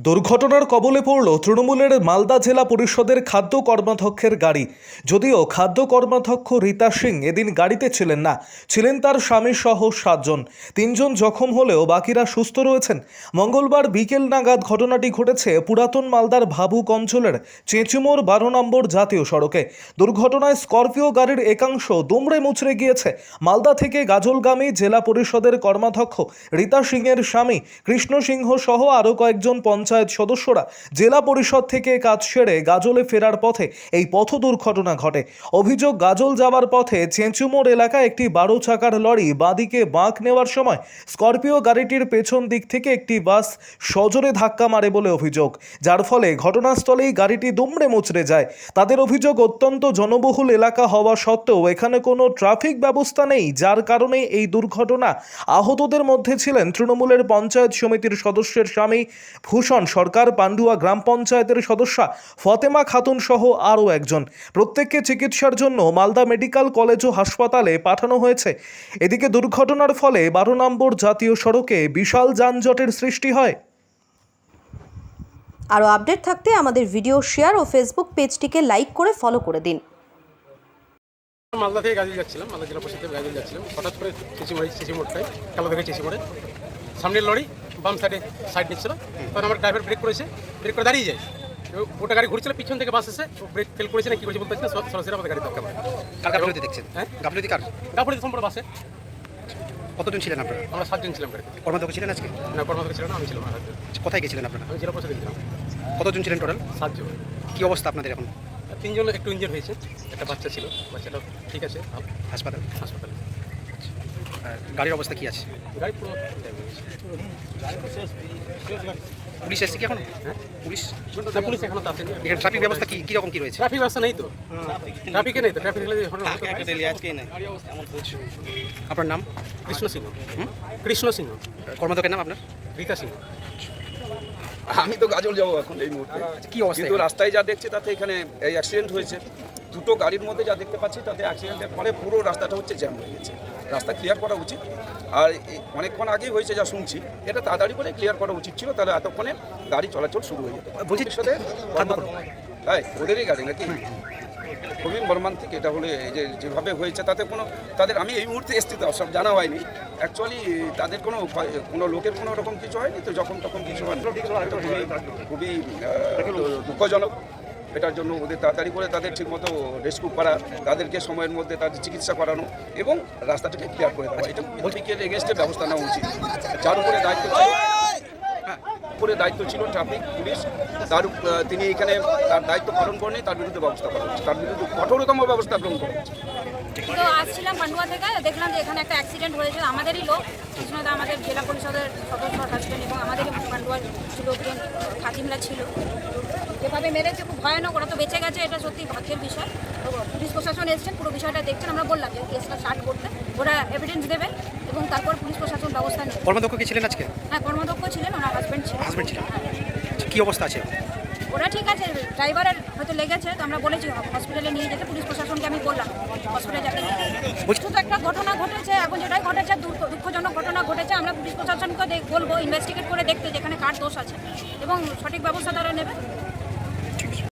দুর্ঘটনার কবলে পড়ল তৃণমূলের মালদা জেলা পরিষদের খাদ্য কর্মাধ্যক্ষের গাড়ি। যদিও খাদ্য কর্মাধ্যক্ষ রীতা সিং এদিন গাড়িতে ছিলেন না, ছিলেন তার স্বামী সহ 7 জন। 3 জন জখম হলেও বাকিরা সুস্থ রয়েছেন। মঙ্গলবার বিকেল নাগাদ ঘটনাটি ঘটেছে পুরাতন মালদার ভাবুক অঞ্চলের চেঁচুমোড় 12 নম্বর জাতীয় সড়কে। দুর্ঘটনায় স্করপিও গাড়ির একাংশ দুমড়ে মুচড়ে গিয়েছে। মালদা থেকে গাজলগামী জেলা পরিষদের কর্মাধ্যক্ষ রীতা সিংয়ের স্বামী কৃষ্ণ সিংহ সহ আরও কয়েকজন পঞ্চায়েত সদস্যরা জেলা পরিষদ থেকে কাজ সেরে গাজলে ফেরার পথে এই পথ দুর্ঘটনা ঘটে। অভিযোগ, গাজল যাওয়ার পথে চেঁচুমোড় এলাকায় একটি 12 চাকার লরি বাঁদিকে বাঁক নেওয়ার সময় স্করপিও গাড়িটির পেছন দিক থেকে একটি বাস সজোরে ধাক্কা মারে বলে অভিযোগ, যার ফলে ঘটনাস্থলেই গাড়িটি দুমড়ে মুচড়ে যায়। তাদের অভিযোগ, অত্যন্ত জনবহুল এলাকা হওয়া সত্ত্বেও এখানে কোনো ট্রাফিক ব্যবস্থা নেই, যার কারণে এই দুর্ঘটনা। আহতদের মধ্যে ছিলেন তৃণমূলের পঞ্চায়েত সমিতির সদস্যের স্বামী ভূষণ সরকার, পান্ডুয়া গ্রাম পঞ্চায়েতের সদস্যা ফতেমা খাতুন সহ আরও একজন। প্রত্যেককে চিকিৎসার জন্য মালদা মেডিকেল কলেজ ও হাসপাতালে পাঠানো হয়েছে। এদিকে দুর্ঘটনার ফলে 12 নম্বর জাতীয় সড়কে বিশাল যানজটের সৃষ্টি হয়। আরও আপডেট থাকতে আমাদের ভিডিও শেয়ার ও ফেসবুক পেজটিকে লাইক করে ফলো করে দিন। মালদা থেকে গাজল যাচ্ছিলাম, মালদা জেলা পরিষদ থেকে গাজল যাচ্ছিলাম। হঠাৎ করে চেঁচিমোড়টায় কালো থেকে চেঁচিমোড়ে সামনের লরি বাম সাইড নিচ্ছিল, তখন আমার ড্রাইভার ব্রেক করে দাঁড়িয়ে যায়। ওটা গাড়ি ঘুরছিল, পিছন থেকে বাস এসে ব্রেক ফেল করেছে না কি করেছে বলতে পারছি না, সরাসরি আমাদের গাড়ি ধাক্কা মারে। কার গাফিলতি দেখছেন? হ্যাঁ, গাফিলতি কার? গাফিলতি সম্পূর্ণ বাসে। কতজন ছিলেন আপনারা? আমরা 7 জন ছিলাম গাড়িতে। কর্মাধ্যক্ষ ছিলেন আজকে? না, কর্মকর্তা ছিল না, আমি ছিলাম। কোথায় গেছিলেন আপনারা? আমি জেলা পরিষদে ছিলাম। কতজন ছিলেন টোটাল? 7 জন। কি অবস্থা আপনাদের এখন? 3 জন একটু ইনজিওর হয়েছে, একটা বাচ্চা ছিল, বাচ্চাটা ঠিক আছে হাসপাতালে? হাসপাতালে। গাড়ির অবস্থা কি আছে? গাড়ি পুরো ড্যামেজ। পুলিশ এসছে কি এখন? হ্যাঁ, পুলিশ এখনো তো আসেনি। এখানে ট্রাফিক ব্যবস্থা কি রকম কি রয়েছে? ট্রাফিক ব্যবস্থা নেই তো, ট্রাফিকে নেই তো, ট্রাফিক হলে আপনার নাম? কৃষ্ণ সিংহ। কর্মাধ্যক্ষের নাম আপনার? রীতা সিংহ। আমি তো গাজল যাবো এখন এই মুহূর্তে। কি অবস্থা? কিন্তু রাস্তায় যা দেখছি তাতে এখানে এই অ্যাক্সিডেন্ট হয়েছে। দুটো গাড়ির মধ্যে যা দেখতে পাচ্ছি তাতে অ্যাক্সিডেন্টের ফলে পুরো রাস্তাটা হচ্ছে জ্যাম হয়ে গেছে। রাস্তা ক্লিয়ার করা উচিত, আর অনেকক্ষণ আগেই হয়েছে যা শুনছি, এটা তাড়াতাড়ি করে ক্লিয়ার করা উচিত ছিল, তাহলে এতক্ষণে গাড়ি চলাচল শুরু হয়ে যেত। বলছি সাথে তাই ওদেরই গাড়ি নাকি? খুবই মর্মান্তিক এটা হলে। এই যে যেভাবে হয়েছে তাদের আমি এই মুহূর্তে এসছি তো সব জানা হয়নি। অ্যাকচুয়ালি তাদের কোনো লোকের কোনো রকম কিছু হয়নি তো, যখন তখন কিছু হয়নি। খুবই দুঃখজনক। এটার জন্য ওদের তাড়াতাড়ি করে তাদের ঠিকমতো রেস্কিউ করা, তাদেরকে সময়ের মধ্যে তাদের চিকিৎসা করানো এবং রাস্তাটাকে ক্লিয়ার করে দেওয়া, এটা ট্রাফিকের এগেনস্টে ব্যবস্থা নেওয়া উচিত। যার উপরে দায়িত্ব ছিল ট্রাফিক পুলিশ, তিনি এখানে তার দায়িত্ব পালন করেনি, তার বিরুদ্ধে ব্যবস্থা করা হচ্ছে, তার বিরুদ্ধে কঠোরতম ব্যবস্থা গ্রহণ করা হচ্ছে। তো আসছিলাম পান্ডুয়া থেকে, দেখলাম যে এখানে একটা অ্যাক্সিডেন্ট হয়েছে। আমাদেরই লোক, কৃষ্ণদা আমাদের জেলা পরিষদের সদস্য হাজবেন্ড এবং আমাদেরই পান্ডুয়ার লোকজন খাতিমরা ছিল। যেভাবে মেরেছে খুব ভয়ানক। ওরা তো বেঁচে গেছে, এটা সত্যি ভাগ্যের বিষয়। পুলিশ প্রশাসন এসেছেন, পুরো বিষয়টা দেখছেন। আমরা বললাম যে কেসটা স্টার্ট করতে, ওরা এভিডেন্স দেবে এবং তারপর পুলিশ প্রশাসন ব্যবস্থা নেবে। কর্মাধ্যক্ষ কি ছিলেন আজকে? হ্যাঁ, কর্মাধ্যক্ষ ছিলেন, ওনার হাজবেন্ড ছিলেন। কি অবস্থা আছে? ওরা ঠিক আছে, ড্রাইভারের হয়তো লেগেছে, তো আমরা বলেছি হসপিটালে নিয়ে যেতে। পুলিশ প্রশাসনকে আমি বললাম হসপিটালে যাতে নিয়ে যেতে। শুধু একটা ঘটনা ঘটেছে, এখন যেটাই ঘটেছে দুঃখজনক ঘটনা ঘটেছে। আমরা পুলিশ প্রশাসনকে বলবো ইনভেস্টিগেট করে দেখতে যেখানে কার দোষ আছে এবং সঠিক ব্যবস্থা তারা নেবে।